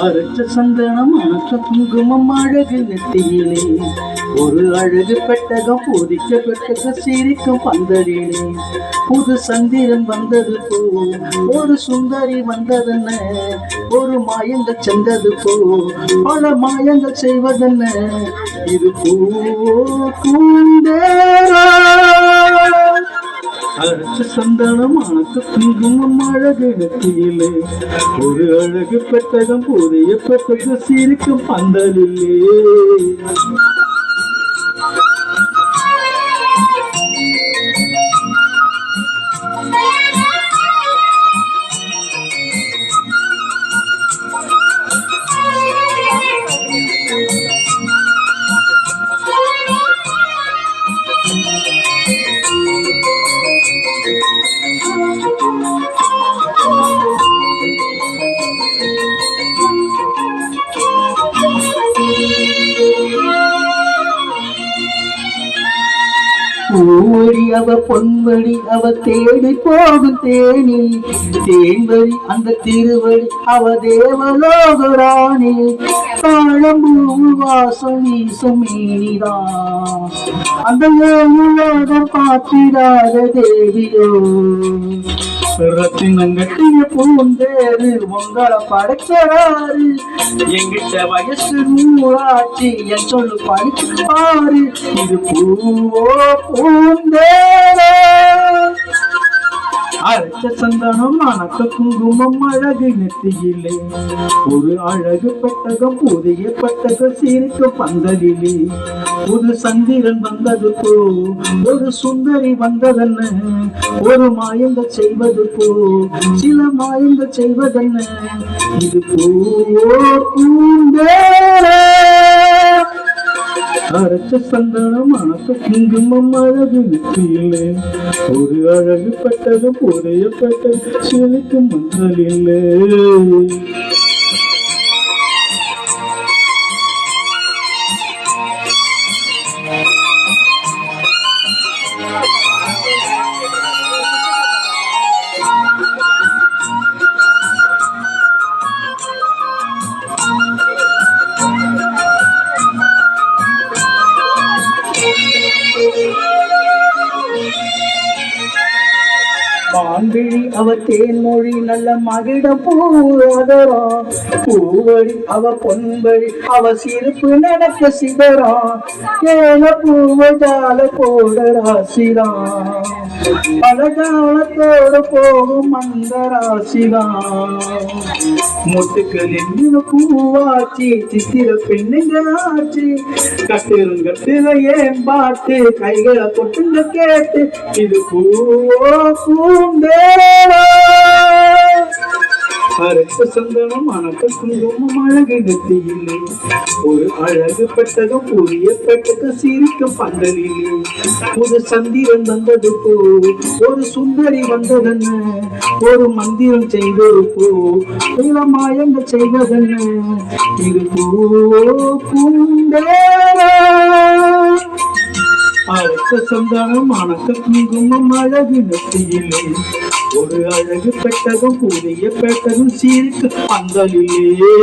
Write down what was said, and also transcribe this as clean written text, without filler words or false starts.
அரைச்ச சந்தனம் அனற்ற குங்குமம் அழகு நெத்தியிலே ஒரு அழகு பெட்டகம் பூதிக்க பெட்டக சிரிக்கும் பந்தரிலே புது சந்திரன் வந்தது போ ஒரு சுந்தரி வந்ததென்ன ஒரு மாயங்கள் சென்றது போ பல மாயங்கள் செய்வதென்ன இது பூ பூந்தேரா அரைச்ச சந்தனம் அனக்கு குங்குமம் அழகு நெத்தியிலே ஒரு அழகு பெட்டகம் புதிய பெட்டக சிரிக்கும் பந்தலிலே பூவடி அவ பொன்வடி அவ தேடி போகும் தேனி தேன்வழி அந்த திருவடி அவ தேவலோகராணி தாழம்பூ வாசம் வீசும் மீனிதான் அந்த உலகம் பார்த்திடாத தேவியோ ரத்தினங்கட்டிய பூந்தேரு உங்களை படைக்கிறாரு எங்கிட்ட வயசு நூறாச்சு என் சொல்லு படிச்சு பாரு இது பூவோ பூந்தேரே அரைச்ச சந்தனம் அனக்க குங்குமம் அழகு நெத்தியிலே ஒரு அழகு பெட்டகம் புதிய பெட்டக சிரிக்கும் பந்தலிலே புது சந்திரன் வந்தது போ ஒரு சுந்தரி வந்ததென்ன ஒரு மாயங்கள் செய்வது போ சில மாயங்கள் செய்வதென்ன இது பூவோ பூந்தேரே அரைச்ச சந்தனம் அனக்க குங்குமம் அழகு நெத்தியிலே ஒரு அழகு பெட்டகம் புதிய பெட்டகம் சிரிக்கும் பந்தலிலே மான்விழி அவ தேன்மொழி நல்ல மகிழ பூவதரா பூவழி அவ பொன்பழி அவ சிரிப்பு நடக்க சிதறா ஏன பூவஜால போட ராசிதான் பலகாலத்தோட போகும் அந்த ராசிதான் முட்டுக்கு நின்று பூவாச்சி சித்திர பெண்ணுங்களாச்சு கட்டிருங்கத்தில ஏன் பாட்டு கைகளை கொட்டுங்க கேட்டு இது பூவோ பூந்தேரா அரைச்ச சந்தனம் அனக்க குங்குமம் அழகு நெத்தியிலே ஒரு அழகு பெட்டகம் புதிய பெட்டக சிரிக்கும் பந்தலிலே புது சந்திரன் வந்தது போ ஒரு சுந்தரி வந்ததென்ன ஒரு மந்திரம் செய்தது போ சில மாயங்கள் செய்வதென்ன இது பூவோ பூந்தேரா அரைச்ச சந்தனம் அனக்க குங்குமம் அழகு நெத்தியிலே ஒரு அழகு பெட்டகம் புதிய பெட்டகம் சிரிக்கும் பந்தலிலே